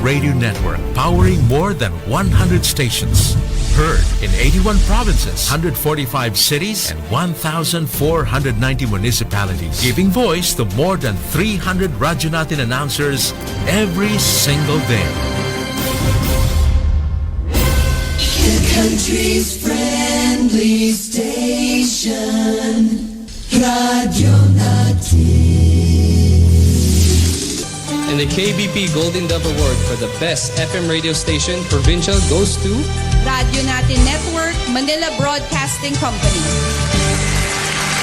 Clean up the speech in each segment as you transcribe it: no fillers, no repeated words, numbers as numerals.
Radio network powering more than 100 stations. Heard in 81 provinces, 145 cities, and 1,490 municipalities. Giving voice to more than 300 Radyo Natin announcers every single day. The country's friendly station, Radyo Natin. And the KBP Golden Dove Award for the best FM radio station provincial goes to Radyo Natin Network, Manila Broadcasting Company.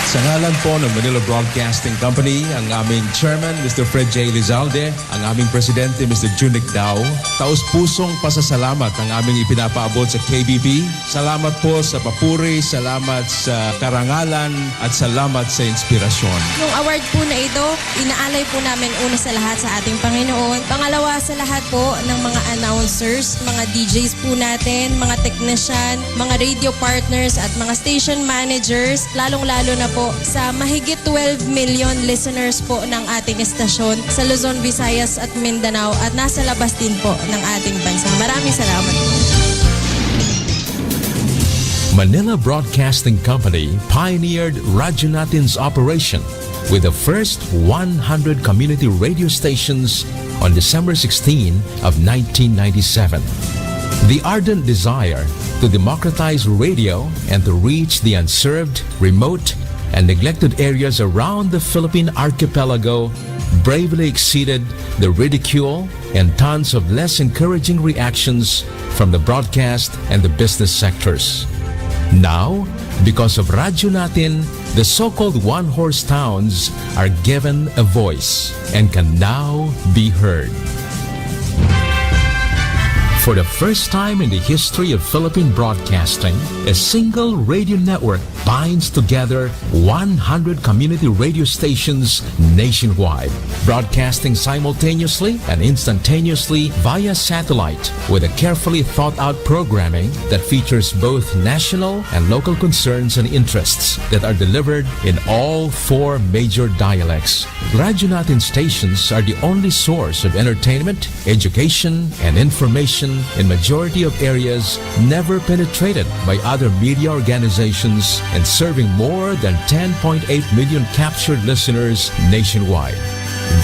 Sa ngalan po ng Manila Broadcasting Company, ang aming Chairman, Mr. Fred J. Lizalde, ang aming Presidente, Mr. Junic Dao, taus-pusong pasasalamat ang aming ipinapaabot sa KBP. Salamat po sa papuri, salamat sa karangalan, at salamat sa inspirasyon. Yung award po na ito, inaalay po namin una sa lahat sa ating Panginoon. Pangalawa sa lahat po ng mga announcers, mga DJs po natin, mga technician, mga radio partners at mga station managers, lalong-lalo na po sa mahigit 12 million listeners po ng ating estasyon sa Luzon, Visayas at Mindanao at nasa labas din po ng ating bansa. Maraming salamat po. Manila Broadcasting Company pioneered Radyo Natin's operation with the first 100 community radio stations on December 16 of 1997. The ardent desire to democratize radio and to reach the unserved, remote, and neglected areas around the Philippine archipelago bravely exceeded the ridicule and tons of less encouraging reactions from the broadcast and the business sectors. Now, because of Radyo Natin, the so-called one-horse towns are given a voice and can now be heard. For the first time in the history of Philippine broadcasting, a single radio network binds together 100 community radio stations nationwide, broadcasting simultaneously and instantaneously via satellite with a carefully thought-out programming that features both national and local concerns and interests that are delivered in all 4 major dialects. Radyo Natin stations are the only source of entertainment, education, and information in majority of areas never penetrated by other media organizations and serving more than 10.8 million captured listeners nationwide.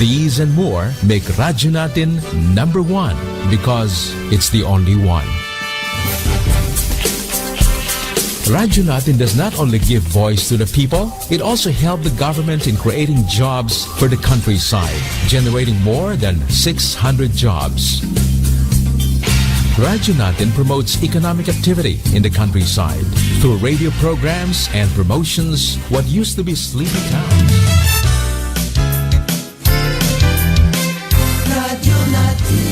These and more make Radyo Natin number 1 because it's the only one. Radyo Natin does not only give voice to the people, it also helped the government in creating jobs for the countryside, generating more than 600 jobs. Radyo Natin promotes economic activity in the countryside through radio programs and promotions what used to be sleepy towns. Radyo Natin.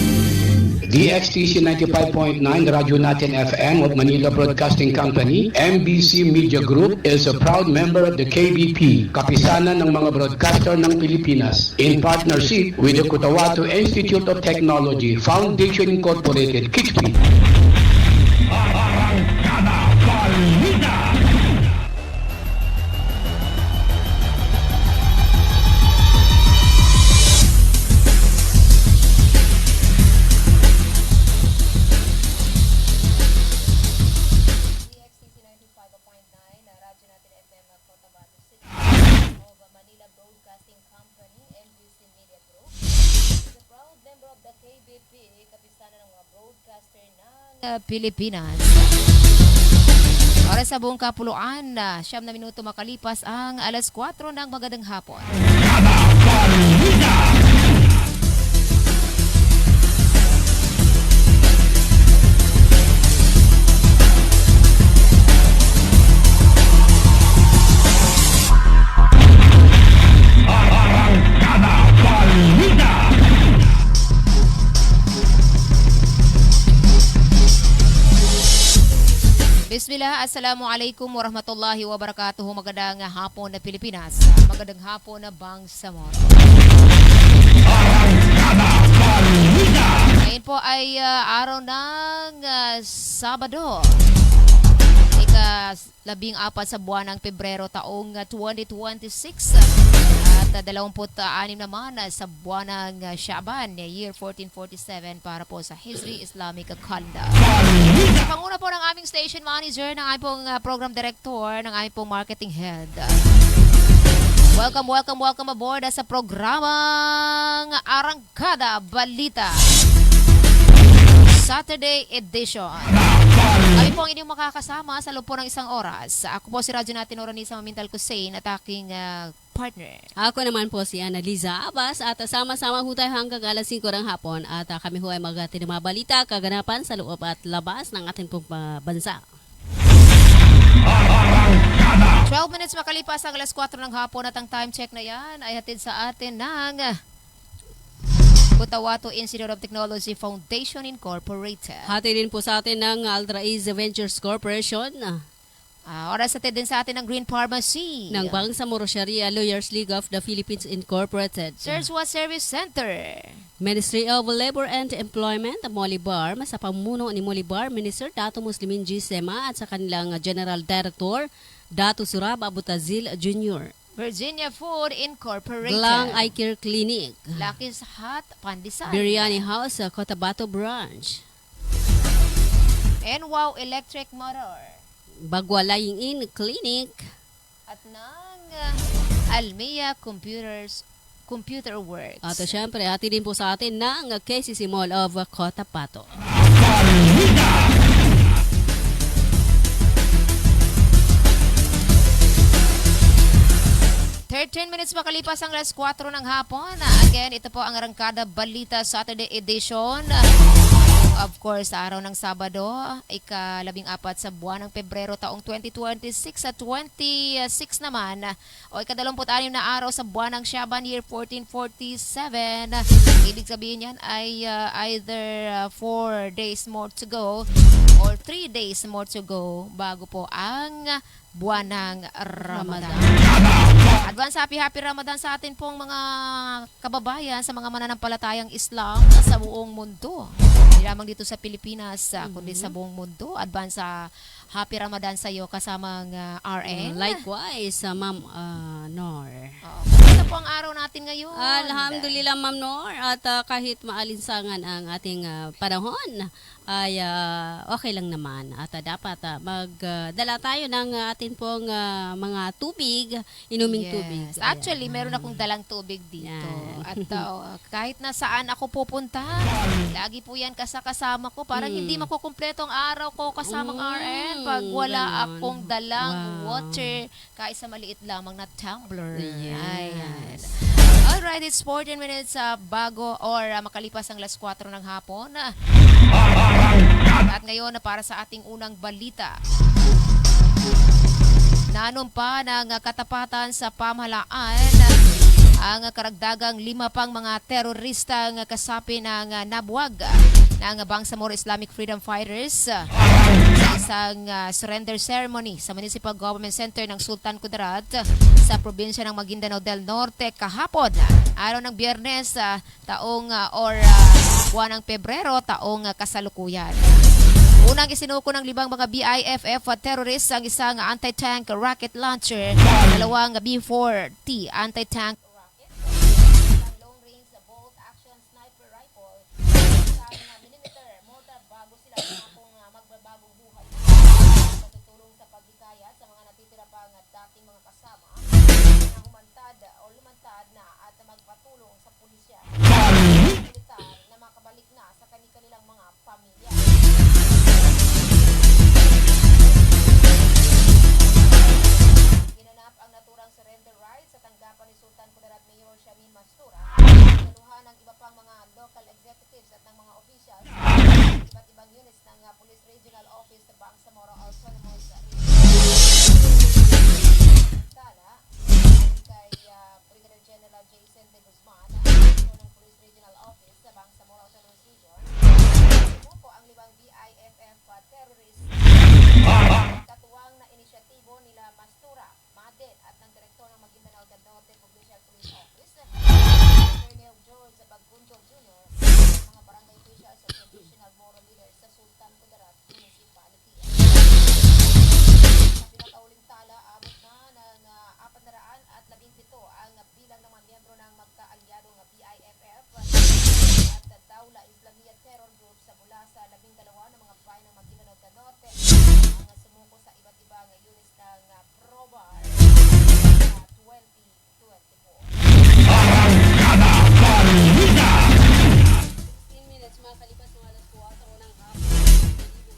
DXTC 95.9 Radyo Natin FM of Manila Broadcasting Company, MBC Media Group is a proud member of the KBP, Kapisanan ng mga Broadcaster ng Pilipinas, in partnership with the Cotabato Institute of Technology, Foundation Incorporated, KIXPI. Pilipinas. Para sa buong kapuluan, 9 na minuto makalipas ang alas 4 ng magandang hapon. Bismillah, Assalamualaikum warahmatullahi wabarakatuh. Magandang hapon na Pilipinas. Magandang hapon na Bangsamoro. ay araw ng Sabado. 14 sa buwan ng Pebrero taong 2026 at 26 naman sa buwan ng Shaban, year 1447 para po sa Hijri Islamic Calendar. Sa panguna po ng aming station manager, ng aming pong program director, ng aming pong marketing head. Welcome aboard sa programang Arangkada Balita Saturday edition. Kami po ang inyong makakasama sa loob po ng isang oras. Ako po si Radyo natin Oranisa Mamintal Kusain at aking partner. Ako naman po si Annaliza Abbas at sama-sama ho tayo hanggang alas 5 ng hapon at kami ho ay maghatid ng mga balita, kaganapan sa loob at labas ng ating pong bansa. 12 minutes makalipas ang alas 4 ng hapon at ang time check na yan ay hatid sa atin ng Cotabato Institute of Technology Foundation Incorporated. Hati din po sa atin ng Altraiz Ventures Corporation. Oras hatid din sa atin ng Green Pharmacy. Ng Bangsamoro Sharia Lawyers League of the Philippines Incorporated. Serswa Service Center. Ministry of Labor and Employment, Molibar, sa pamuno ni Molibar Minister Dato Muslimin G. Sema at sa kanilang General Director, Dato Surab Abutazil Jr. Virginia Food Incorporated. Glang Eye Care Clinic. Lucky's Hut, Pandesal. Biryani House, Cotabato Branch. And Wow Electric Motor. Bagwalaying In Clinic. At ng Almea Computer Works. At syempre, hati din po sa atin ng KCC Mall of Cotabato. 13 minutes makalipas ang alas 4 ng hapon. Again, ito po ang Arangkada Balita Saturday Edition. Of course, araw ng Sabado, ika-14 sa buwan ng Pebrero taong 2026 at 26 naman o ika-26 na araw sa buwan ng Shaban, year 1447. Ibig sabihin yan ay either 4 days more to go or 3 days more to go bago po ang buwan ng Ramadan. Advance happy Ramadan sa atin pong mga kababayan sa mga mananampalatayang Islam sa buong mundo. Hindi lamang dito sa Pilipinas, kundi sa buong mundo. Advance happy Ramadan sa iyo kasamang RN. Likewise, Ma'am Nor. Kumusta po ang araw natin ngayon? Alhamdulillah, Ma'am Nor. At kahit maalinsangan ang ating panahon, ay okay lang naman. At dapat magdala tayo ng atin pong mga tubig, inuming tubig. Actually, meron akong dalang tubig dito. Yan. At kahit na saan ako pupunta, lagi po yan kasama ko. Parang hindi makukumpleto ang araw ko kasamang RN pag wala akong dalang water kahit sa maliit lamang na tumbler. Ayan. Alright, it's 14 minutes bago or makalipas ang alas 4 ng hapon. At ngayon para sa ating unang balita. Nanumpa ng katapatan sa pamahalaan ang karagdagang 5 pang mga teroristang kasapi ng nabuwag ng Bangsamoro Islamic Freedom Fighters sa isang surrender ceremony sa Municipal Government Center ng Sultan Kudarat sa probinsya ng Maguindanao del Norte kahapon, araw ng Biyernes, buwan ng Pebrero, taong kasalukuyan. Unang isinuko ng 5 mga BIFF terrorists ang isang anti-tank rocket launcher, 2 B-4T anti-tank rocket, long-range bolt-action sniper rifle, isang millimeter mortar bago sila kung magbabagong buhay. Matutulong sa pagdikaya sa mga natitira pang dating mga kasama na lumantad na at magpatulong sa pulisya militar na makabalik na sa kanilang mga pamilya. Ginanap ang naturang surrender rights sa tanggapan ni Sultan Kudarat Mayor Shamin Mastura, saluhan ng iba pang mga local executives at ng mga officials ng iba't ibang units ng Police Regional Office sa Bangsamoro Autonomous Tala, kay Brigadier General Jason de Guzman, ng Police Regional Office sa Bangsamoro Autonomous Region. Sumuko ang 5 BIFF terrorists katuwang na inisyatibo nila Mastura, Maden at ng Direktor ng Maguindanao del Norte Provincial Police Office, Colonel George Bagundog Jr., mga barangay officials at minutes makalipas ng alas 4 ng hapon,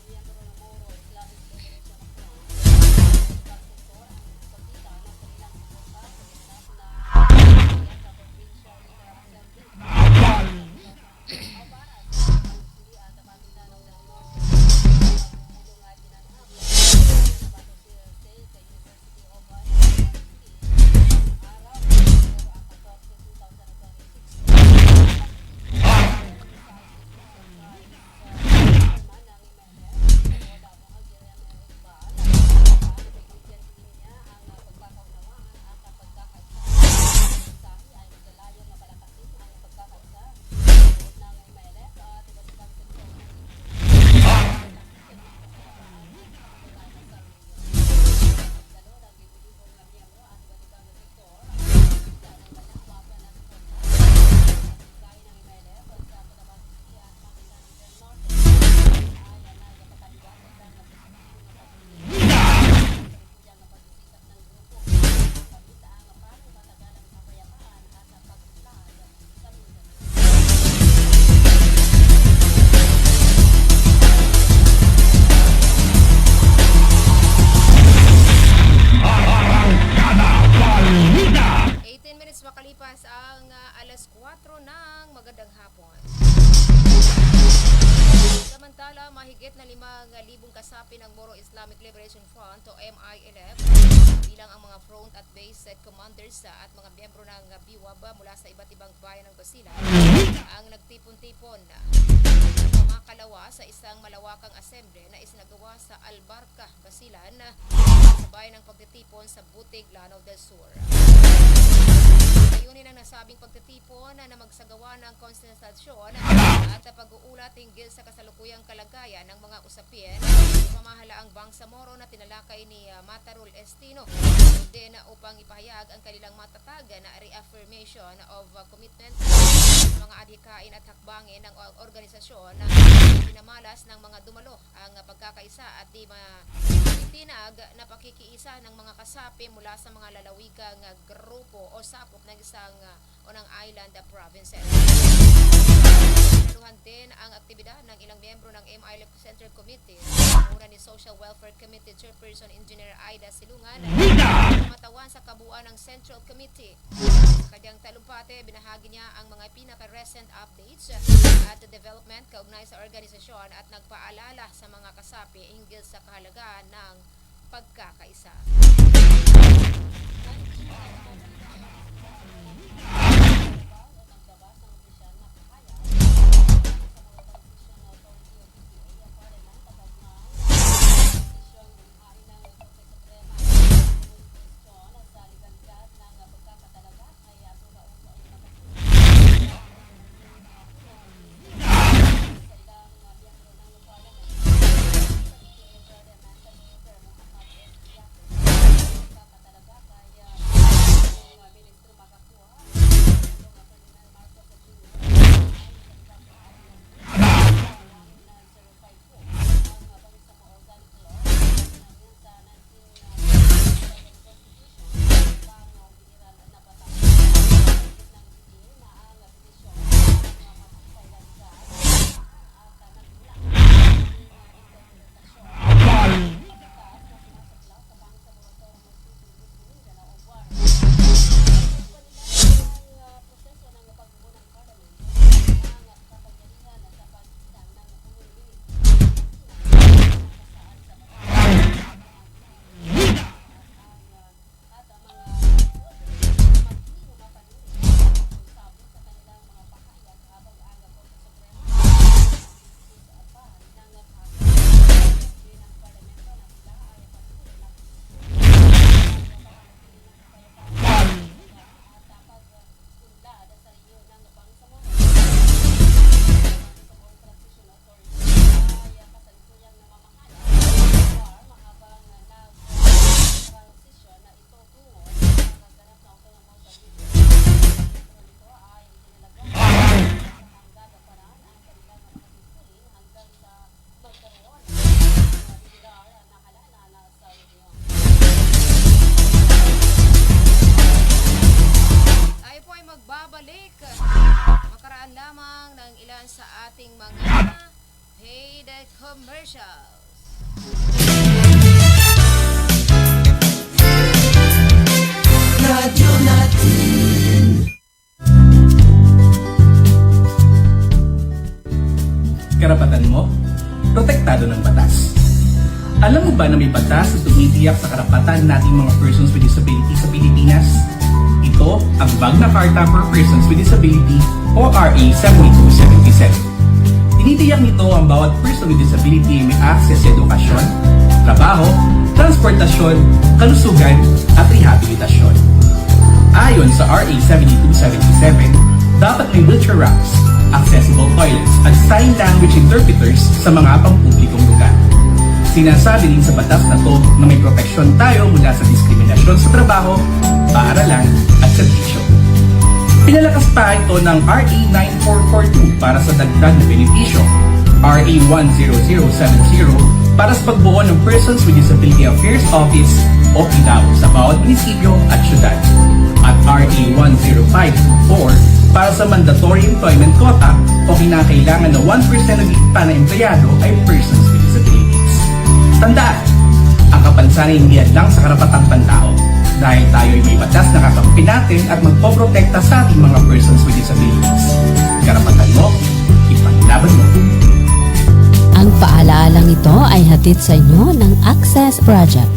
miyembro ng Moro Islamic Liberation Front pagsektor ang pagkita ng kanilang suporta sa ginanap na sa Provincial General Assembly. Para sa pagsusuri at pamilya ng Norte, tulong ay ginanap sa Bato State sa University of araw ng 14, 2026. Makalipas ang alas 4 ng magandang hapon. Samantala, mahigit na 5,000 kasapi ng Moro Islamic Liberation Front o MILF bilang ang mga front at base commanders at mga miyembro ng BIWAB mula sa iba't ibang bayan ng Basilan ang nagtipon-tipon makalawa sa isang malawakang asemble na isinagawa sa Albarca, Basilan sa bayan ng pagtitipon sa Butig, Lanao del Sur. Layunin ang nasabing pagtitipon na magsagawa ng konsultasyon at pag-uulat hinggil sa kasalukuyang kalagayan ng mga usapin sa pamahalaang Bangsamoro na tinalakay ni Matarul Estino din upang ipahayag ang kanilang matatag na reaffirmation of commitment sa mga adhikain at hakbangin ng organisasyon na pinamalas ng mga dumalo ang pagkakaisa at di matinag na pakikiisa ng mga kasapi mula sa mga lalawigang grupo o sapok ng isang unang island provinces. Naluhan din ang aktibidad ng ilang miyembro ng MILF Central Committee, una ni Social Welfare Committee Chairperson Engineer Aida Silungan, matawan sa kabuuan ng Central Committee. Sa kanyang talumpate, binahagi niya ang mga pinaka-recent updates at development kaugnay sa organisasyon at nagpaalala sa mga kasapi hinggil sa kahalagaan ng pagkakaisa. lamang ng ilan sa ating mga paid commercials. Radyo natin. Karapatan mo, protektado ng batas. Alam mo ba na may batas na tumitiyak sa karapatan nating mga persons with disability sa Pilipinas? Ito ang Magna Carta for Persons with Disability o RA 7277. Tinitiyak nito ang bawat person with disability may access sa edukasyon, trabaho, transportasyon, kalusugan at rehabilitasyon. Ayon sa RA 7277, dapat may wheelchair ramps, accessible toilets at sign language interpreters sa mga pampublikong lugar. Sinasabi din sa batas na to na may proteksyon tayo mula sa diskriminasyon sa trabaho, paaralan at serbisyo. Pinalakas pa ito ng RA 9442 para sa dagdag na benepisyo, RA 10070 para sa pagbuo ng Persons with Disability Affairs Office o PDAO sa bawat munisipyo at syudad, at RA 10524 para sa mandatory employment quota o kinakailangan na 1% ng ipa na empleyado ay persons with disabilities. Tandaan, ang kapansanan ay hindi lang sa karapatang pantao dahil tayo ay may batas na kakampi natin at magpoprotekta sa ating mga persons with disabilities. Karapatan mo, ipaglaban mo. Ang paalaalang ito ay hatid sa inyo ng Access Project.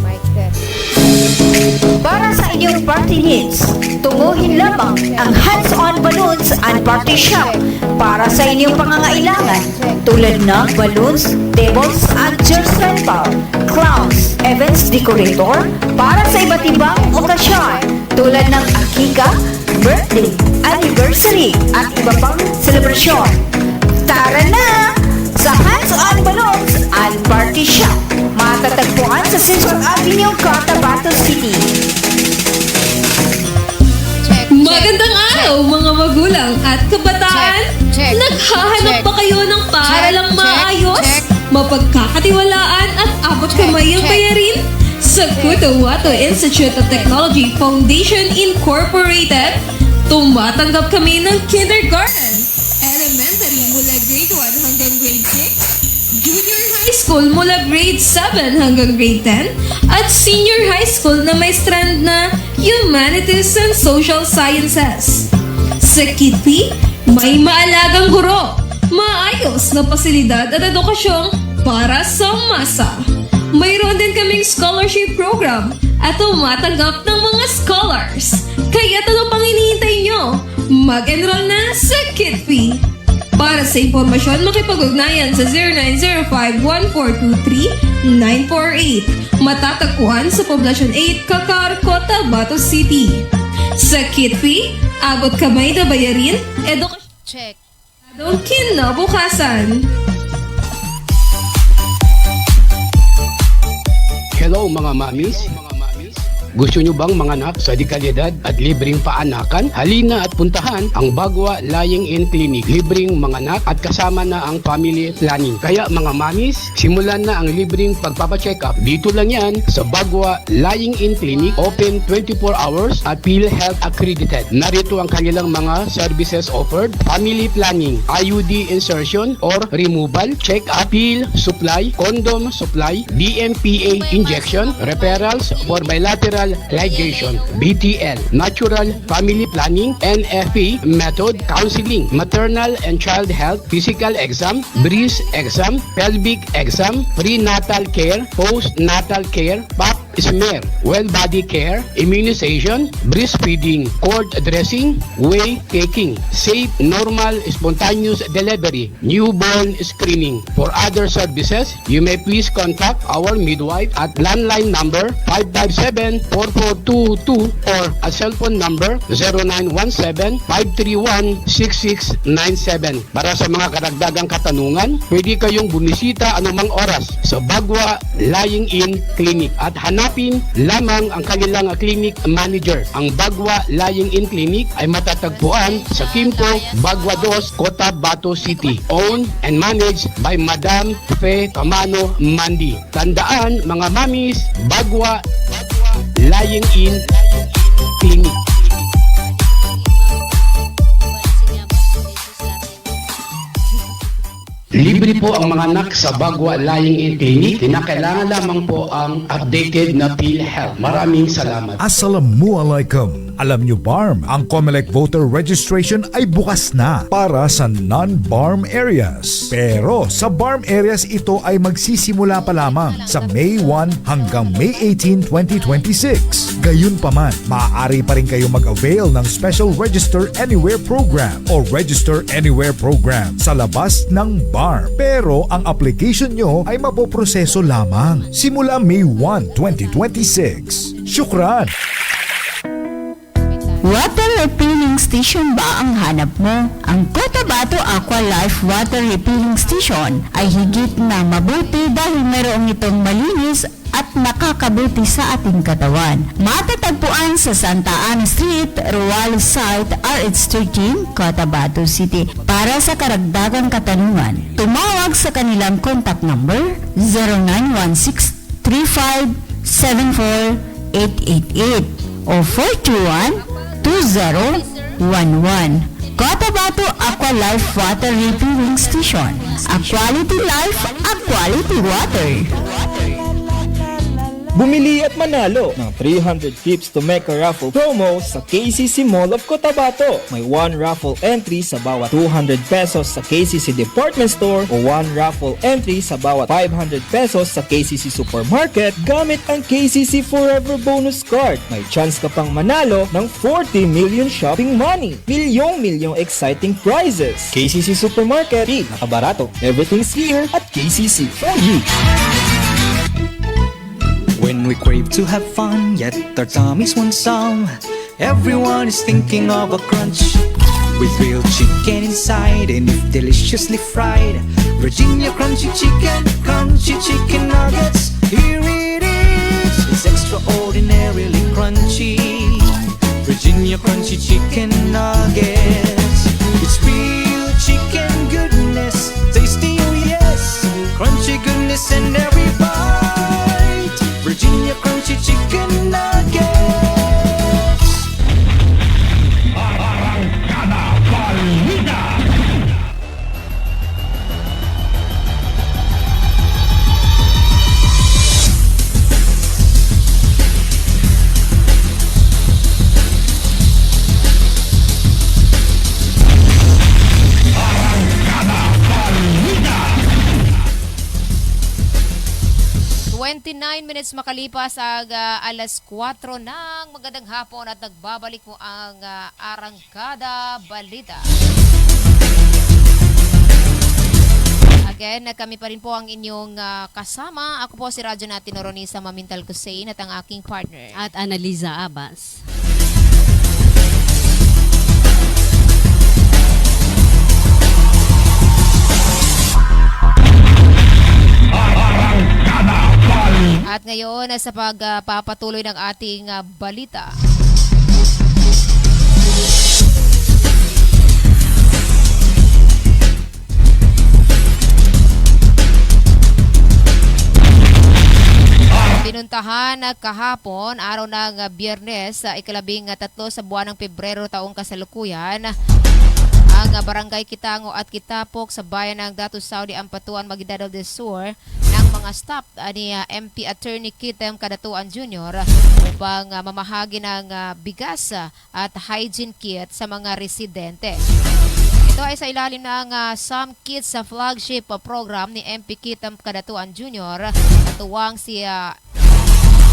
Para sa inyong party needs, tunguhin lamang ang Hands-On Balloons and Party Shop para sa inyong pangangailangan tulad ng balloons, tables, and chairs rental, clowns, events decorator para sa iba't ibang okasyon tulad ng akika, birthday, anniversary, at iba pang selebrasyon. Tara na! Sa Hands-On Balloons and Party Shop, matatagpuan sa Central Avenue, Cotabato City. Magandang araw mga magulang at kabataan! Naghahanap ba kayo ng paaralang maayos, mapagkakatiwalaan at abot kamay ang bayarin? Sa Cotabato Institute of Technology Foundation Incorporated, tumatanggap kami ng kindergarten, elementary mula grade 1 hanggang grade 6, junior high school mula grade 7 hanggang grade 10, at senior high school na may strand na Humanities and Social Sciences. Sa Kitty, may maalagang guro, maayos na pasilidad at edukasyong para sa masa. Mayroon din kaming scholarship program at tumatanggap ng mga scholars. Kaya ano pang hinihintay nyo? Mag-enroll na sa Kitty. Para sa impormasyon, makipag-ugnayan sa 0905-1423-948. Matatagpuan sa Poblacion 8, Kakar, Cotabato City. Sa Kitty, abot kamay na bayarin, edukasyon. Check. Kinabukasan. Hello mga mamis. Gusto nyo bang manganak sa dekalidad at libreng paanakan? Halina at puntahan ang Bagwa Lying-in Clinic. Libreng manganak at kasama na ang family planning. Kaya mga mamis, simulan na ang libreng pagpapacheck-up. Dito lang yan sa Bagwa Lying-in Clinic. Open 24 hours at PhilHealth accredited. Narito ang kanilang mga services offered. Family planning, IUD insertion or removal, check-up, pill supply, condom supply, DMPA injection, referrals for bilateral ligation, BTL, natural family planning, NFP method, counseling, maternal and child health, physical exam, breast exam, pelvic exam, prenatal care, postnatal care, pap smear, well body care, immunization, breastfeeding, cord dressing, whey taking, safe, normal, spontaneous delivery, newborn screening. For other services, you may please contact our midwife at landline number 557-4422 or a cellphone number 0917-531-6697. Para sa mga karagdagang katanungan, pwede kayong bumisita anumang oras sa Bagwa Lying-in Clinic at hanapin lamang ang kanilang clinic manager. Ang Bagwa Lying-in Clinic ay matatagpuan sa Kimpo, Bagwa 2, Cotabato City. Owned and managed by Madam Fe Camano Mandi. Tandaan mga mamis, Bagwa Lying-in Clinic. Libre po ang mga anak sa Bagwa Lying-in Clinic. Kinakailangan lamang po ang updated na PhilHealth. Maraming salamat. Assalamualaikum. Alam nyo BARM, ang COMELEC voter registration ay bukas na para sa non-BARM areas. Pero sa BARM areas ito ay magsisimula pa lamang sa May 1 hanggang May 18, 2026. Gayunpaman, maaari pa rin kayo mag-avail ng Special Register Anywhere Program o Register Anywhere Program sa labas ng BARM. Pero ang application nyo ay mapoproseso lamang simula May 1, 2026. Syukran! Water refilling station ba ang hanap mo? Ang Cotabato Aqua Life Water Refilling Station ay higit na mabuti dahil mayroong itong malinis at nakakabuti sa ating katawan. Matatagpuan sa Santa Ana Street, Ruales Site, RH13, Cotabato City. Para sa karagdagang katanungan, tumawag sa kanilang contact number 0916-3574-888 o 421-2011. Cotabato Aqua Life Water Refilling Station. A quality life, a quality water. Bumili at manalo ng 300 tips to make a raffle promo sa KCC Mall of Cotabato. May 1 raffle entry sa bawat 200 pesos sa KCC Department Store o 1 raffle entry sa bawat 500 pesos sa KCC Supermarket gamit ang KCC Forever Bonus Card. May chance ka pang manalo ng 40 million shopping money. Milyong exciting prizes. KCC Supermarket, nakabarato. Everything's here at KCC for you. When we crave to have fun, yet our tummies want some, everyone is thinking of a crunch. With real chicken inside and if deliciously fried, Virginia crunchy chicken nuggets. Here it is, it's extraordinarily crunchy. Virginia crunchy chicken nuggets. It's real chicken goodness, tasty oh yes, crunchy goodness in every bite. Virginia crunchy chicken nuggets. Arrancada Balita. Arrancada Balita. 29 minutes makalipas ang alas 4 ng magandang hapon at nagbabalik po ang Arrancada Balita. Again, kami pa rin po ang inyong kasama. Ako po si Radyo natin Ronisa Mamintal Kusain at ang aking partner. At Annaliza Abbas. At ngayon, sa pagpapatuloy ng ating balita. Pinuntahan kahapon, araw ng Biyernes, ikalabing 3 sa buwan ng Pebrero taong kasalukuyan, ang Barangay Kitango at Kitapok sa bayan ng Datu Saudi Ampatuan, Maguindanao del Sur ng mga staff ni MP Attorney Kitem Kadatuan Jr. upang mamahagi ng bigas at hygiene kit sa mga residente. Ito ay sa ilalim ng Some Kids sa flagship program ni MP Kitem Kadatuan Jr. Natuwang si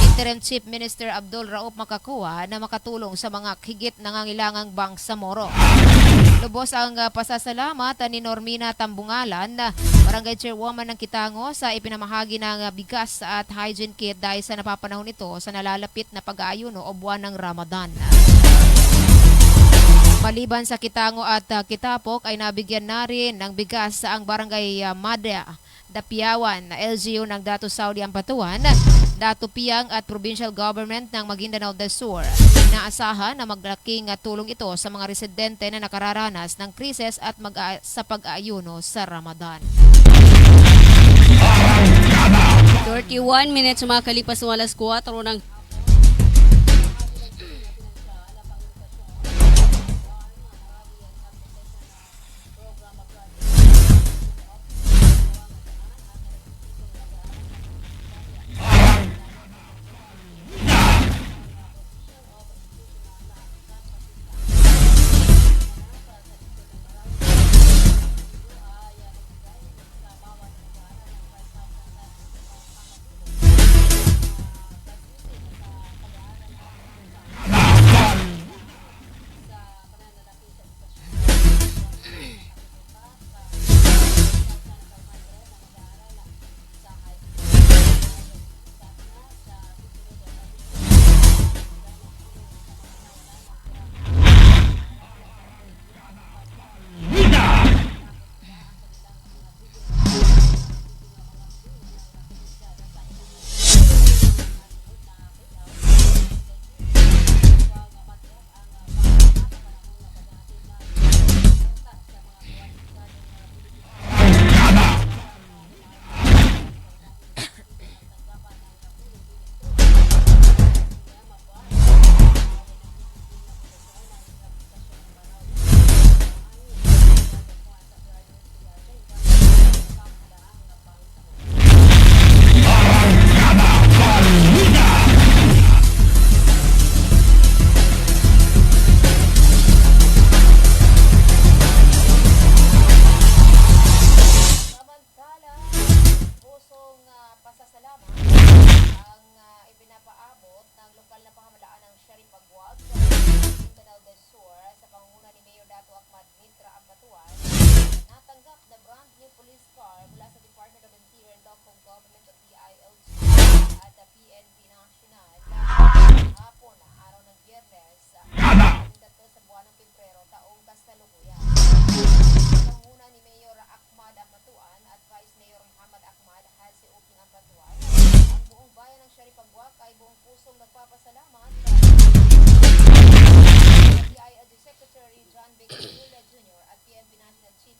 Interim Chief Minister Abdul Rauf Makakuwa na makatulong sa mga higit nangangailangang Bangsamoro. Lubos ang pasasalamat ni Normina Tambungalan, Barangay Chairwoman ng Kitango, sa ipinamahagi ng bigas at hygiene kit dahil sa napapanahon ito sa nalalapit na pag-aayuno o buwan ng Ramadan. Maliban sa Kitango at Kitapok ay nabigyan na rin ng bigas sa ang Barangay Madya, Dapiawan, LGU ng Datu Saudi Ampatuan, Datu Piang at Provincial Government ng Maguindanao del Sur. Inaasahan na maglaking tulong ito sa mga residente na nakararanas ng krisis at sa pag-aayuno sa Ramadan. 31 minutes makalipas ng alas 4 ng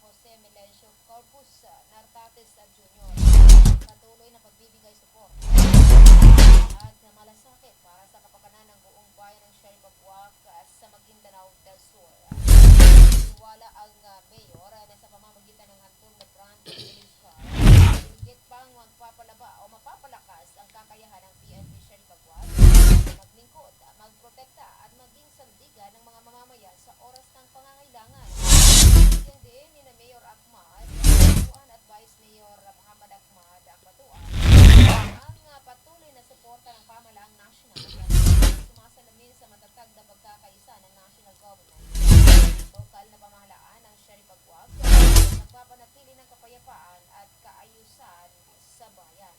Jose Melencio Corpus Nartates Jr. Patuloy na pagbibigay support at malasakit para sa kapakanan ng buong bayan ng Sheriff Baguac sa Maguindanao del Sur. Wala ang mayor na sa pamamagitan ng hantong na brand release card. Higit pang magpapalaba o mapapalakas ang kakayahan ng PNP Sheriff Baguac maglingkod, magprotekta at maging sandigan ng mga mamamayan sa oras ng pangangailangan. Yan din ni na Mayor Ahmad Batuan at Vice Mayor Muhammad Ahmad Batuan ang patuloy na suporta ng pamahalaang national sumasalamin sa matatag na pagkakaisa ng national government. Lokal na pamahalaan ng Sheriff Baguac nagpapanatili ng kapayapaan at kaayusan sa bayan.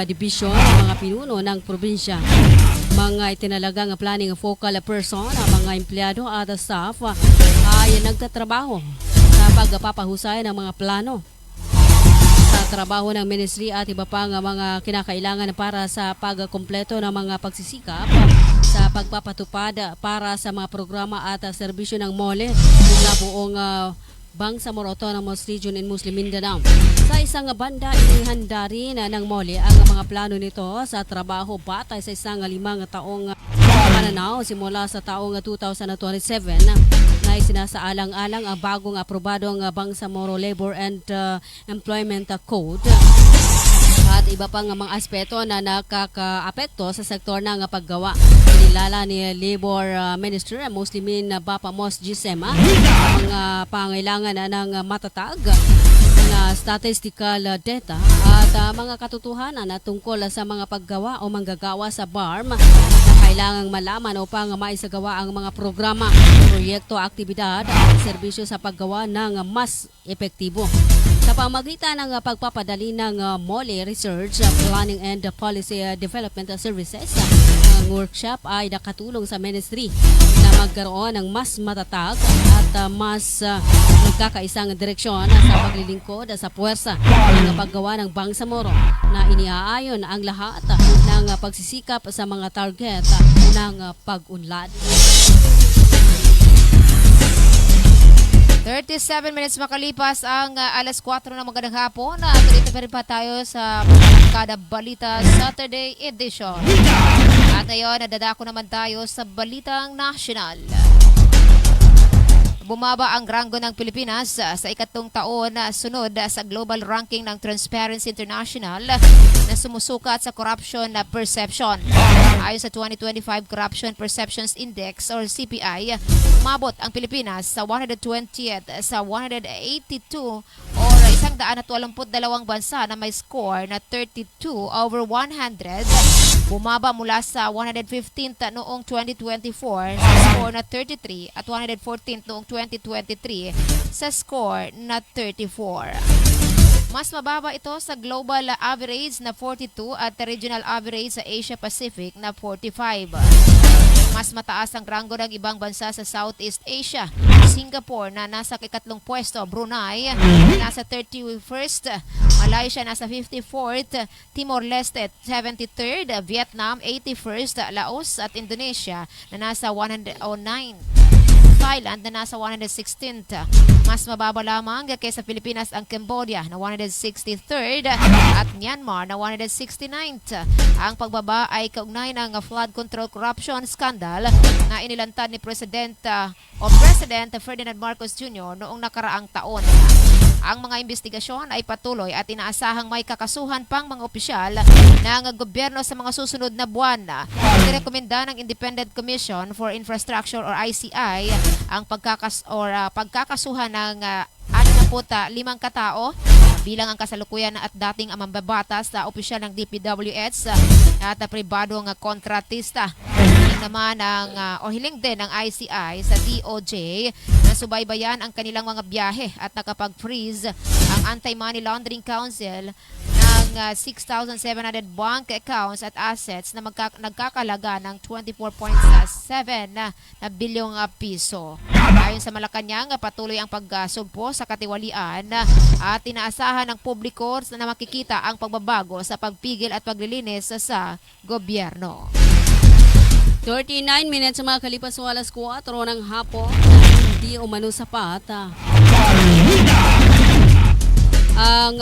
Dibisyon ng mga pinuno ng probinsya. Mga itinalagang planning focal person, ang mga empleyado at staff ay nagtatrabaho sa pagpapahusay ng mga plano sa trabaho ng ministry at iba pang mga kinakailangan para sa pagkumpleto ng mga pagsisikap sa pagpapatupad para sa mga programa at serbisyo ng MOLE sa buong Bangsamoro Autonomous Region in Muslim Mindanao. Sa isang banda, inihanda rin ng MOLE ang mga plano nito sa trabaho batay sa isang 5 taong pananaw simula sa taong 2027 na isinasaalang-alang ang bagong aprobadong Bangsamoro Labor and Employment Code at iba pang mga aspeto na nakakaapekto sa sektor ng paggawa. Kinilala ni Labor Minister Muslimin Bapa Mos Gisema ang mga pangailangan ng matatag na statistical data at mga katotohanan na tungkol sa mga paggawa o manggagawa sa BARM na kailangang malaman upang maisagawa ang mga programa, proyekto, aktibidad at serbisyo sa paggawa ng mas epektibo. Sa pamagitan ng pagpapadali ng MOLE Research, Planning and Policy Development Services, ang workshop ay nakatulong sa ministry na magkaroon ng mas matatag at mas magkakaisang direksyon sa paglilingkod sa puwersa ng paggawa ng Bangsamoro na iniaayon ang lahat ng pagsisikap sa mga target ng pag-unlad. 37 minutes makalipas ang alas 4 ng magandang hapon. Dito pa rin pa tayo sa Kada Balita Saturday Edition. At ngayon, nadadako naman tayo sa Balitang National. Bumaba ang ranggo ng Pilipinas sa ikatlong taon na sunod sa global ranking ng Transparency International na sumusukat sa corruption perception. Ayon sa 2025 Corruption Perceptions Index or CPI, umabot ang Pilipinas sa 120th sa 182 or 182 bansa na may score na 32 over 100. Bumaba mula sa 115th noong 2024 sa score na 33 at 114th noong 2023 sa score na 34. Mas mababa ito sa global average na 42 at regional average sa Asia Pacific na 45. Mas mataas ang ranggo ng ibang bansa sa Southeast Asia. Singapore na nasa ikatlong pwesto, Brunei nasa 31st, Malaysia nasa 54th, Timor-Leste 73rd, Vietnam 81st, Laos at Indonesia na nasa 109. Thailand na nasa 116th. Mas mababa lamang kaysa Pilipinas ang Cambodia na 163rd at Myanmar na 169th. Ang pagbaba ay kaugnay ng flood control corruption scandal na inilantad ni President Ferdinand Marcos Jr. noong nakaraang taon. Ang mga investigasyon ay patuloy at inaasahang may kakasuhan pang mga opisyal ng gobyerno sa mga susunod na buwan. Nirekomenda ng Independent Commission for Infrastructure or ICI ang pagkakasuhan ng 65 katao bilang ang kasalukuyan at dating mambabatas sa opisyal ng DPWH at pribadong kontratista. Hiling din ng ICI sa DOJ na subaybayan ang kanilang mga biyahe at nakapag-freeze ang Anti-Money Laundering Council ng 6,700 bank accounts at assets na nagkakalaga ng 24.7 na bilyong piso. Ayon sa Malacanang, patuloy ang pagsugpo sa katiwalian at inaasahan ng publiko na makikita ang pagbabago sa pagpigil at paglilinis sa gobyerno. 39 minutes mga kalipas sa alas 4 ng hapon. Hindi umano sapat. Ang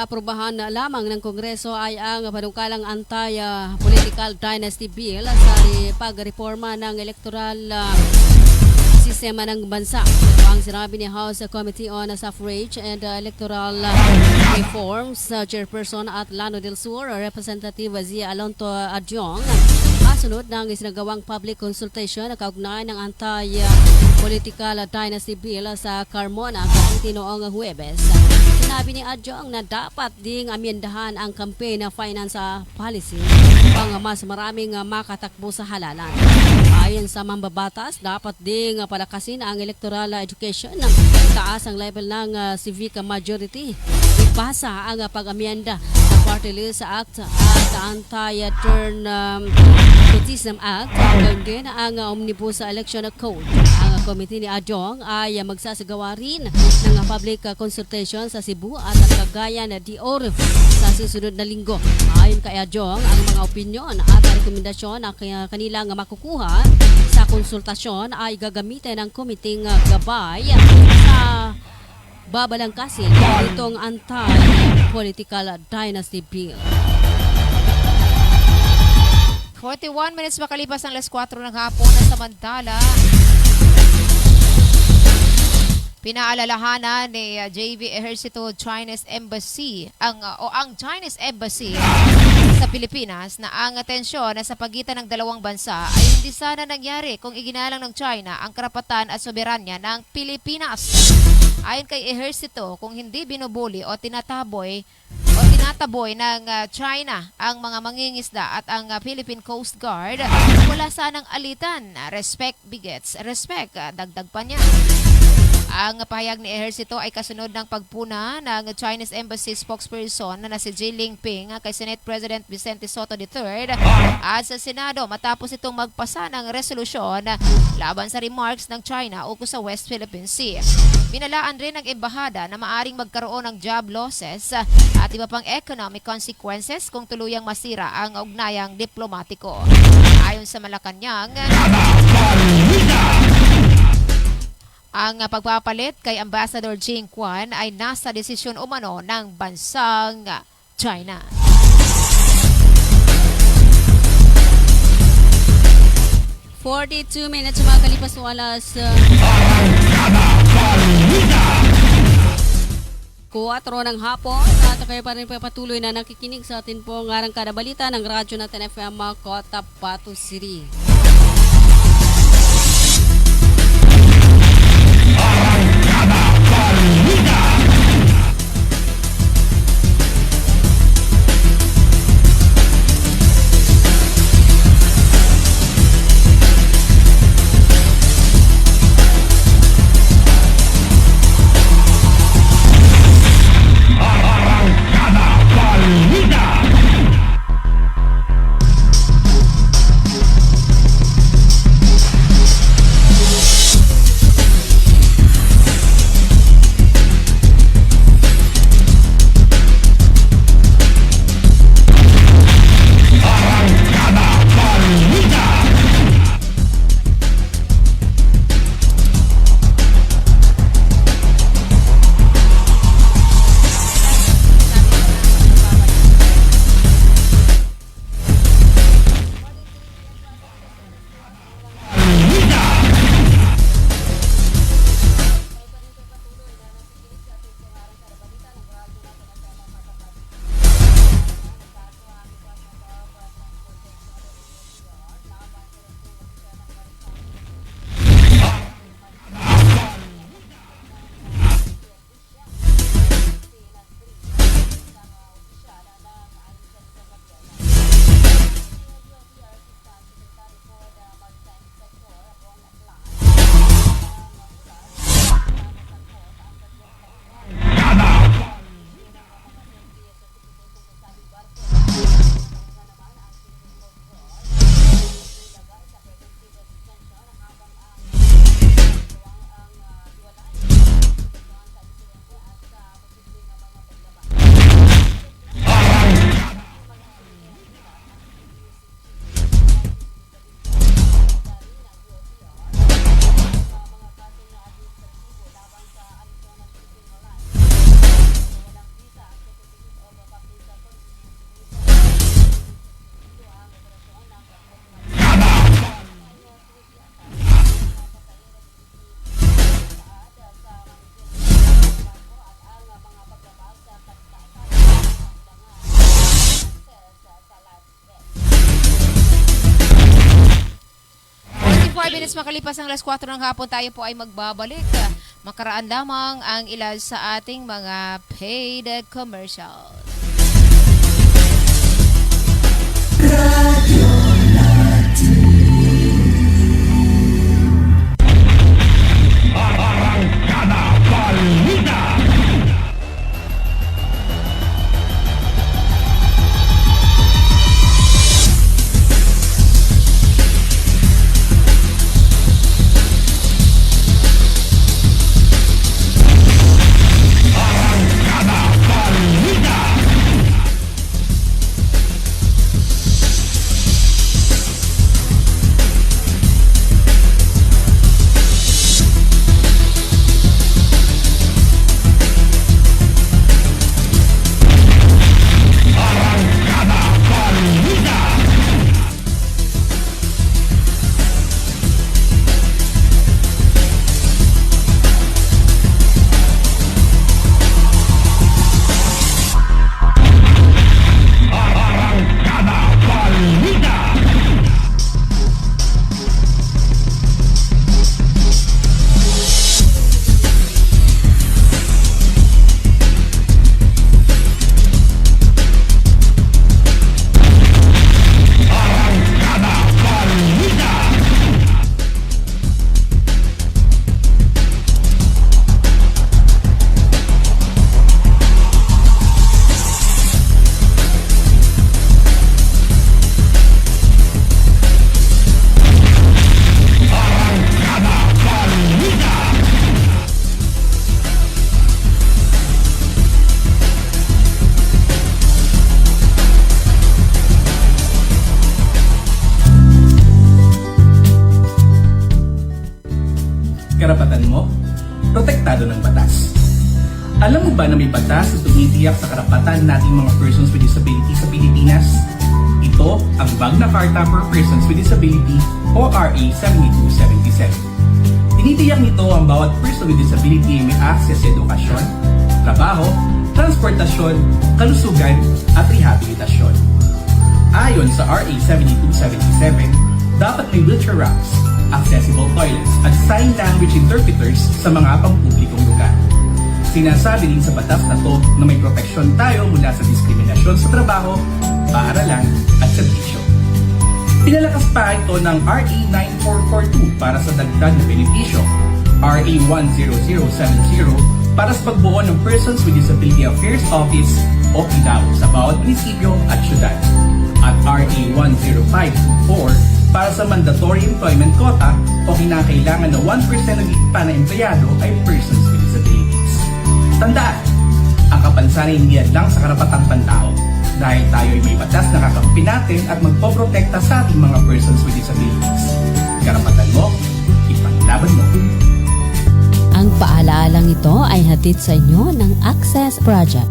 aprubahan lamang ng Kongreso ay ang panukalang anti-political dynasty bill sa pagreforma ng electoral sistema ng bansa. Ang sinabi ni House Committee on Suffrage and Electoral Reforms Chairperson at Lano del Sur, Representative Zia Alonto Adjong, kasunod ng isinagawang public consultation na kaugnay ng anti-political dynasty bill sa Carmona, Cavite noong Huwebes. Sinabi ni Adjong na dapat ding amyendahan ang campaign finance policy pang mas maraming makatakbo sa halalan. Ayon sa mambabatas, dapat ding palakasin ang electoral education ng taas ang level ng civic majority. Ipasa ang pag-amyenda sa Party List Act at Anti-Turn Nepotism Act, ganoon din ang Omnibus Election Code. Ang committee ni Adjong ay magsasagawa rin ng public consultation sa Cebu at sa Cagayan de Oro sa susunod na linggo. Ayon kay Adjong, ang mga opinyon at rekomendasyon na kanilang makukuha sa konsultasyon ay gagamitin ng committee gabay sa babalangkasin itong anti-political dynasty bill. 41 minutes makalipas ang alas 4 ng hapon na samantala. Pinaalalahanan ni JV Ejercito Chinese Embassy ang Chinese Embassy sa Pilipinas na ang tensyon sa pagitan ng dalawang bansa ay hindi sana nangyari kung iginalang ng China ang karapatan at soberanya ng Pilipinas. Ayon kay Ejercito, kung hindi binubuli o tinataboy ng China ang mga mangingisda at ang Philippine Coast Guard, wala sanang alitan. Respect begets respect. Dagdag pa niya. Ang pahayag ni Ejercito ay kasunod ng pagpuna ng Chinese Embassy spokesperson na si Ji Lingping kay Senate President Vicente Soto III at sa Senado matapos itong magpasa ng resolusyon laban sa remarks ng China ukol sa West Philippine Sea. Binalaan rin ng embahada na maaring magkaroon ng job losses at iba pang economic consequences kung tuluyang masira ang ugnayang diplomatiko. Ayon sa Malacanang, ang pagpapalit kay Ambassador Jing Quan ay nasa desisyon umano ng bansang China. "42 minutes mga kalipas ng alas 4 ng hapon at kayo pa rin patuloy na nakikinig sa atin pong Arangkada Balita ng Radyo Natin FM Cotabato City. minutes makalipas ang alas 4 ng hapon, tayo po ay magbabalik. Makaraan lamang ang ilan sa ating mga paid commercials. Karapatan mo, protektado ng batas. Alam mo ba na may batas na tumitiyak sa karapatan nating mga persons with disability sa Pilipinas? Ito ang Magna Carta for Persons with Disability o RA 7277. Tinitiyak nito ang bawat person with disability ay may access sa edukasyon, trabaho, transportasyon, kalusugan at rehabilitasyon. Ayon sa RA 7277, dapat may wheelchair ramps, accessible toilets at sign language interpreters sa mga pampublikong lugar. Sinasabi din sa batas na to na may proteksyon tayo mula sa diskriminasyon sa trabaho, paaralan at serbisyo. Pinalakas pa ito ng RA 9442 para sa dagdag na benepisyo, RA 10070 para sa pagbuo ng Persons with Disability Affairs Office o PDAO sa bawat munisipyo at syudad, at RA 10524 para sa mandatory employment quota o kinakailangan na 1% ng ipa na empleyado ay persons with disabilities. Tandaan, ang kapansanan hindi lang sa karapatang pantao dahil tayo ay may batas na kakampi natin at magpoprotekta sa ating mga persons with disabilities. Karapatan mo, ipaglaban mo. Ang paalalang ito ay hatid sa inyo ng Access Project.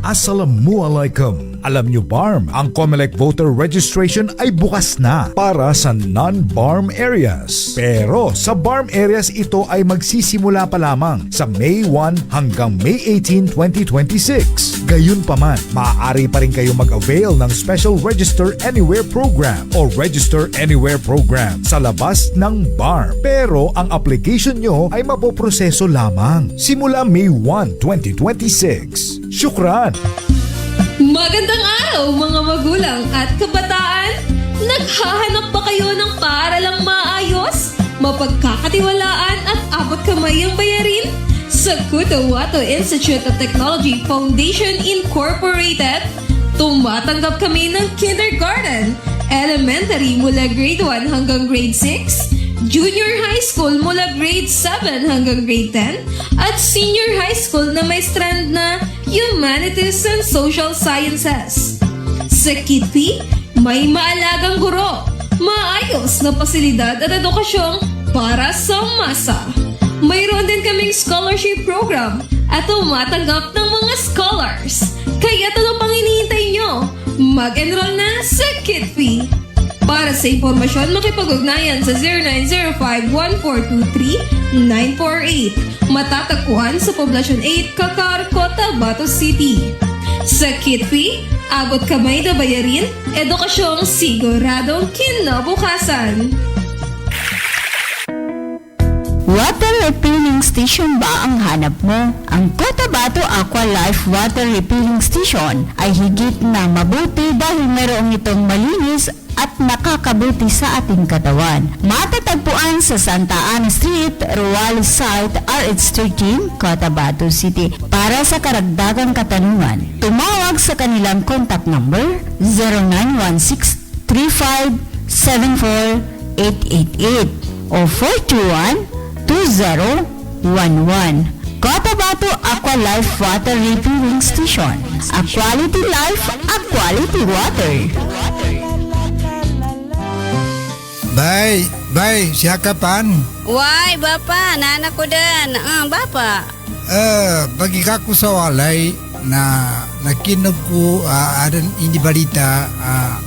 Assalamualaikum. Alam nyo BARM, ang COMELEC voter registration ay bukas na para sa non-BARM areas. Pero sa BARM areas ito ay magsisimula pa lamang sa May 1 hanggang May 18, 2026. Gayunpaman, maaari pa rin kayo mag-avail ng Special Register Anywhere Program o Register Anywhere Program sa labas ng BARM. Pero ang application nyo ay mapoproseso lamang simula May 1, 2026. Syukran! Magandang araw mga magulang at kabataan! Naghahanap ba kayo ng paaralang maayos, mapagkakatiwalaan at abot kamay ang bayarin? Sa Cotahuato Institute of Technology Foundation Incorporated, tumatanggap kami ng kindergarten, elementary mula grade 1 hanggang grade 6, junior high school mula grade 7 hanggang grade 10, at senior high school na may strand na Humanities and Social Sciences. Sa KITFI, may maalagang guro, maayos na pasilidad at edukasyong para sa masa. Mayroon din kaming scholarship program at tumatanggap ng mga scholars. Kaya ano pang hinihintay nyo? Mag-enroll na sa KITFI. Para sa impormasyon, makipag-ugnayan sa 0905-1423-948. Matatagpuan sa Poblacion 8, Cacar, Cotabato City. Sa KITFI, abot kamay na bayarin, edukasyong siguradong kinabukasan. Water refilling station ba ang hanap mo? Ang Cotabato Aqua Life Water Refilling Station ay higit na mabuti dahil mayroong itong malinis at nakakabuti sa ating katawan. Matatagpuan sa Santa Ana Street, Ruales Site, RH13, Cotabato City. Para sa karagdagang katanungan, tumawag sa kanilang contact number 0916-3574-888 o 421-2011. Cotabato Aqua Life Water Refilling Station. A quality life, a quality water. Bay, siya kapan? Why, Bapa, nana ko din. Bapa. Bagi kaku sa walay na nakinog ko adan ini balita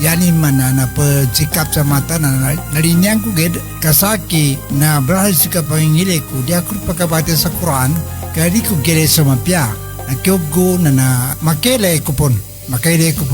yani mana na pagsikap sa mata na narinyang ko ged kasaki na berhasil ka pangingili ko dia ko pagkabati sa Quran kaya ko gele sa mapya nakiog ko na makele ko pon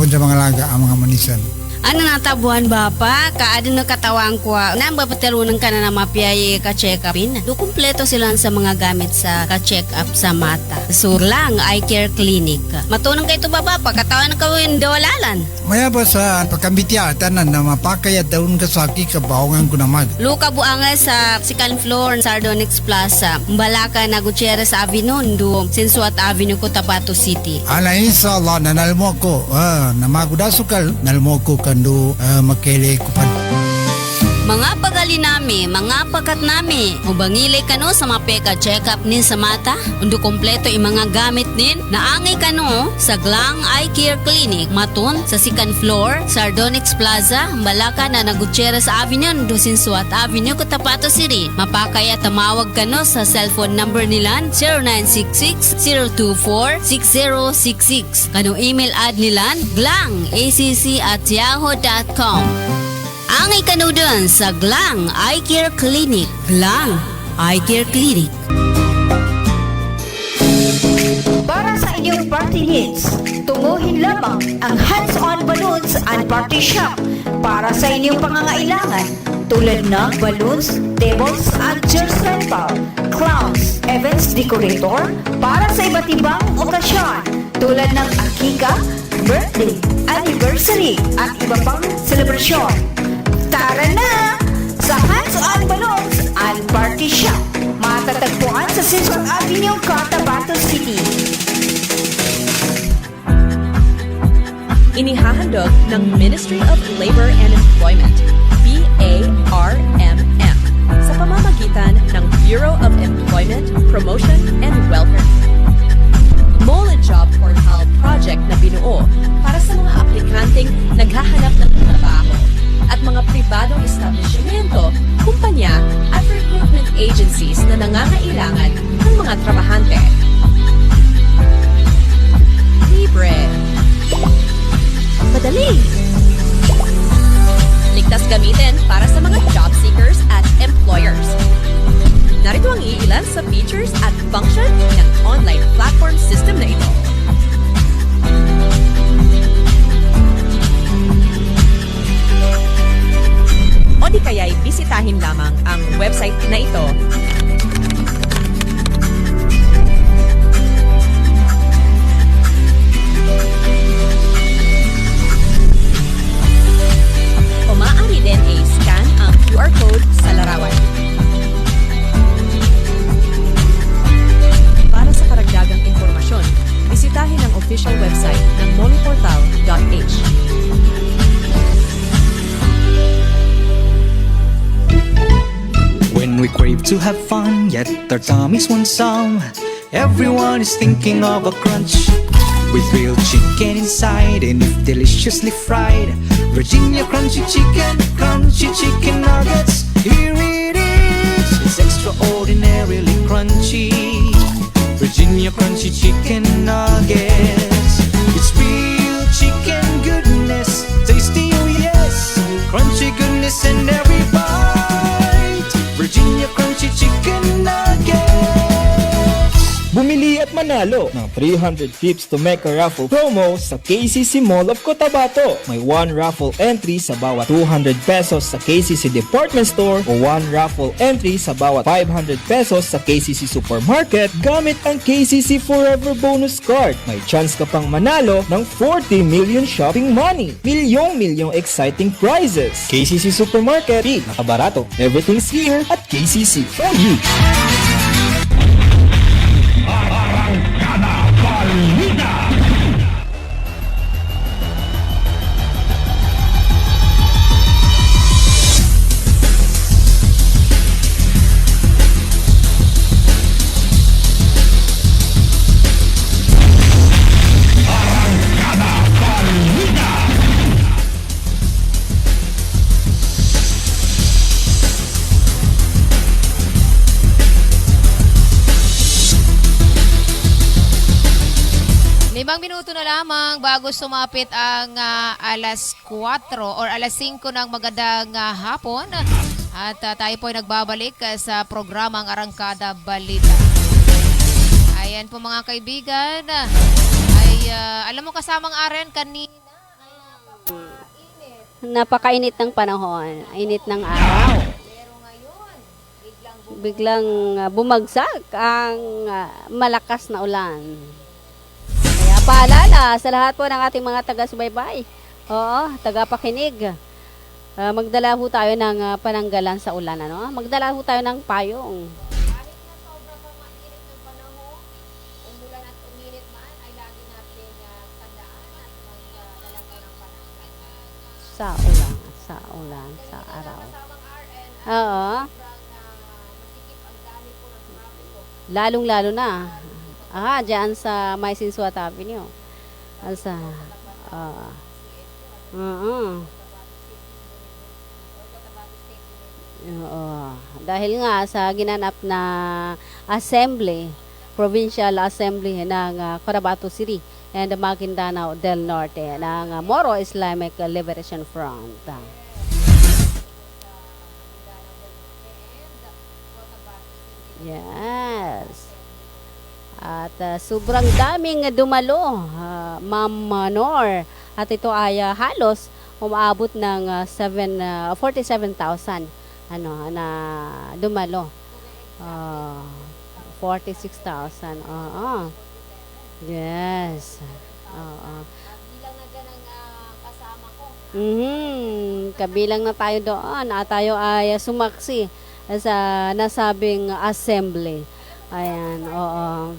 sa mga laga ang mga manisan. Ano natabuhan Bapa? Kaado na katawang ko. Namba patalunan ka na mapiyay ka-check upin. Do kumpleto sila sa mga gamit sa ka-check up sa mata. Surlang Eye Care Clinic. Matunang kayo ito Bapa, katawan na kawin dawalalan. Maya ba sa pagkambitya tanan na mapakayat daun kasaki kabawangan ko na mag. Luka buanga sa second floor Sardonyx Plaza. Mbalaka na Gutierrez Avenue do Sensuat Avenue, Cotabato City. Inshallah nanalmo ko. Namagudasukal nalmo ko kando makele ko pa. Mga pagalinami, mga pakat nami, ubangilay kano sa mapeka check-up nin sa mata, undo kompleto yung mga gamit nin, naangay kano sa Glang Eye Care Clinic, matun sa second floor, Sardonyx Plaza, Malaka na Gutierrez Avenue, do Sensuat Avenue, Cotabato City. Mapakaya tamawag kano sa cellphone number nilan 0966-024-6066. Kano email ad nilan glangacc@yahoo.com. Angay kanudan sa Glang Eye Care Clinic. Glang Eye Care Clinic. Para sa inyong party needs, tunguhin lamang ang hands-on balloons and party shop para sa inyong pangangailangan tulad ng balloons, tables at chairs rental, clowns, events decorator para sa iba't ibang okasyon tulad ng akika, birthday, anniversary at iba pang selebrasyon. Tara na sa Hands-On Balloons and Party Shop. Matatagpuan sa Sensuat Avenue, Cotabato City. Inihahandog ng Ministry of Labor and Employment, BARMM, sa pamamagitan ng Bureau of Employment, Promotion and Welfare. MOLA Job Portal Project na binuo para sa mga aplikanteng naghahanap ng trabaho at mga pribadong establishmento, kumpanya at recruitment agencies na nangangailangan ng mga trabahante. Libre. Madali. Ligtas gamitin para sa mga job seekers at employers. Narito ang iilan sa features at function ng online platform system na ito. O di kaya'y bisitahin lamang ang website na ito. O maaari din i-scan ang QR code sa larawan. Para sa karagdagang impormasyon, bisitahin ang official website ng moliportal.h. When we crave to have fun, yet our tummies want some, everyone is thinking of a crunch. With grilled chicken inside and if deliciously fried, Virginia crunchy chicken nuggets. Here it is, it's extraordinarily crunchy. Virginia crunchy chicken nuggets. It's real chicken goodness, tasty oh yes, crunchy goodness in every bite. Virginia crunchy chicken nuggets. Bumili at manalo ng 300 trips to Mecca raffle promo sa KCC Mall of Cotabato. May 1 raffle entry sa bawat 200 pesos sa KCC Department Store o 1 raffle entry sa bawat 500 pesos sa KCC Supermarket gamit ang KCC Forever Bonus Card. May chance ka pang manalo ng 40 million shopping money. Milyong exciting prizes. KCC Supermarket, nakabarato. Everything's here at KCC for you. Minuto na lamang bago sumapit ang alas 4 or alas 5 ng magandang hapon. At tayo po ay nagbabalik sa programang Arangkada Balita. Ayan po mga kaibigan. Ay, alam mo kasamang Aren kanina. Napakainit ng panahon. Init ng araw. Biglang bumagsak ang malakas na ulan. Paalala sa lahat po ng ating mga taga-subaybay. Oo, taga-pakinig. Magdala ho tayo ng pananggalan sa ulan. Ano? Magdala ho tayo ng payong. Kahit na sobrang mainit ng panahon, umulan at uminit man, ay lagi natin tandaan at magdala ko ng pananggalan. Sa ulan, sa araw. Oo. Lalong-lalo na. Diyan sa May Sinsuat Avenue. Sa, dahil nga sa ginanap na assembly, provincial assembly ng Cotabato City and Maguindanao del Norte ng Moro Islamic Liberation Front. Yes. At sobrang daming dumalo, Ma'am Nor. At ito ay halos umaabot ng 47,000 na dumalo. 46,000. Yes. Bilang na dyan ang kasama ko. Kabilang na tayo doon. At tayo ay sumaksi sa nasabing assembly. Ayan, oo.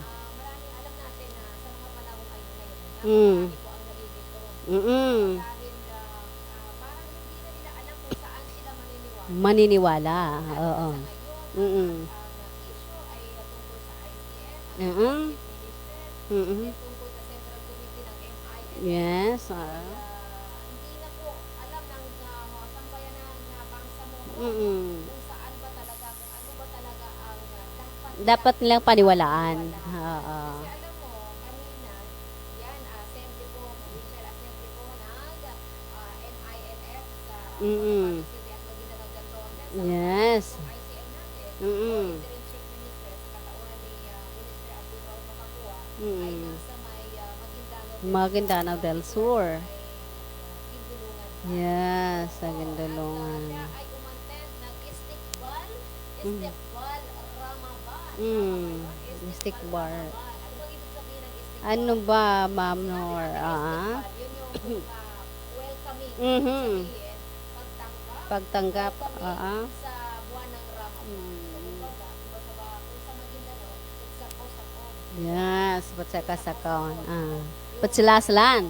Maniniwala. Oo. Yes. Hindi na po alam ng sambayanan na bangsa mo kung saan ba talaga, kung ano ba talaga ang dapat nilang paniwalaan. Oo. Yes. Maguindanao del Sur. Yes, sa Gindulungan. Istiqbar. Ano ba, Ma'am Nor? Pagtanggap. sa buwan ng Yes, patsakasakon. Patsilaslan.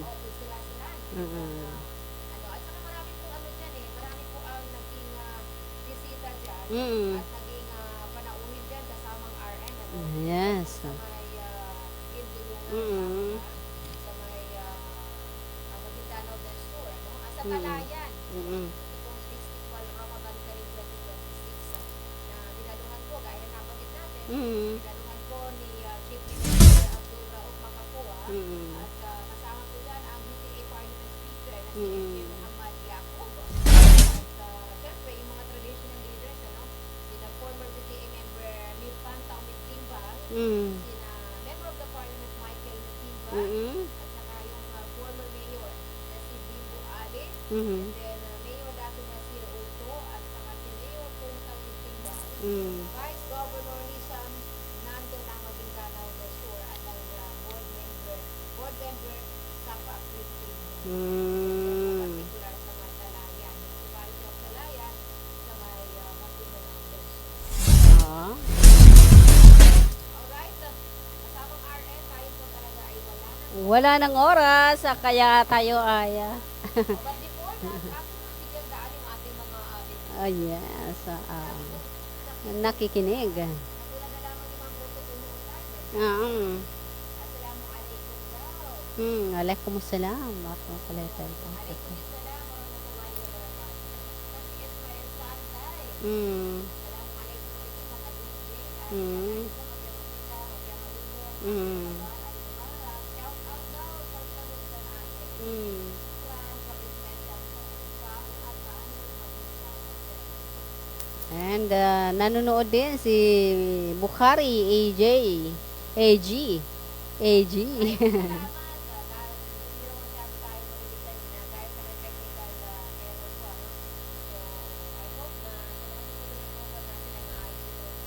Yes. Sa Kalayan, itong Festival Ramadan Kareem 2026 na dinaluhan po, gaya na nabanggit natin, dinaluhan po ni Chief Minister Abdul Rauf Makapua at kasama po dyan ang UTA Parliament Speaker na si Muhammad Yaqub at syempre yung mga traditional leaders, sina former UTA member Mir Pantao Mitimba, sina member of the Mm-mm. Former mayor na si Bimbo Ali. Mhm. Then, mayor dati na si Uto at saka si Mayor Pong Tawitimbang. Mm. Vice Governor Nisam Nando na maging Canal de Sur at ang board member sa Pacritin. Mm. Particular sa Matalayan. Municipality of Talayan sa may Mapino Numbers. Ah. Alright, kasamang RN, tayo po talaga ay wala na. Wala ng oras, kaya tayo ay But before that, ating bigyan daan yung ating mga oh yes, nakikinig. Waalaikumsalam warahmatullahi wabarakatuh. Mm. Mm. Mm. Mm. And nanonood din si Bukhari AG.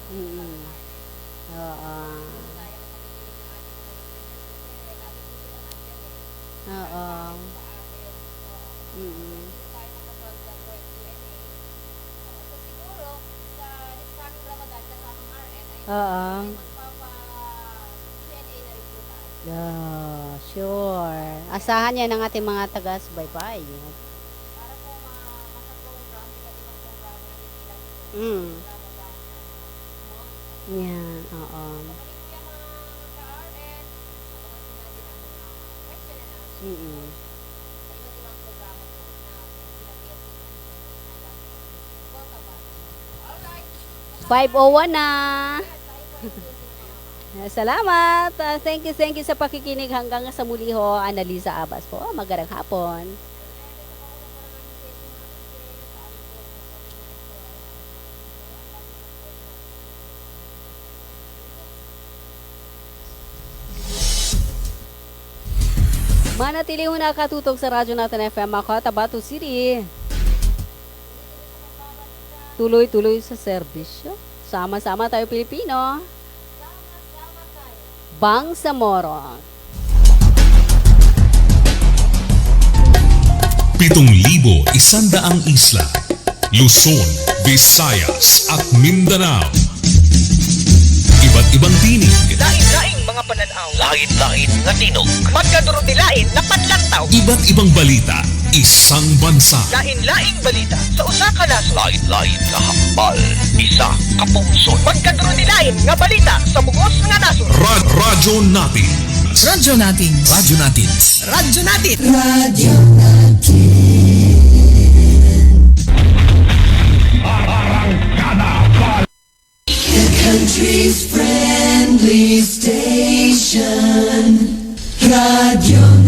Mm. Oo. Oo. Mm. Oo. Yeah, sure. Asahan yan ng ating mga taga-subaybay. Mm. Yan, oo. Mm-mm. 5:01 na. Salamat. Thank you sa pakikinig hanggang sa muli ho. Annalisa Abbas po. Magandang hapon. Manatili ho nakatutok sa radyo natin FM ako, Tabato City. Tuloy-tuloy sa serbisyo. Sama-sama tayo Pilipino. Bangsamoro. 7,100 isla, Luzon, Visayas at Mindanao. Iba't ibang tinig, Lain-laing mga pananaw, lain-lain nga tinog, magkadurot-lain na panlantaw, iba't ibang balita, isang bansa. lain-laing balita sa usa ka nasod, lain-lain nga hambal, isa ka pungsod, magkadurot-lain nga balita sa bugos nga nasod. Radyo natin. Radyo natin. Radyo natin. Radyo natin. Radyo The country's friendly station, Radio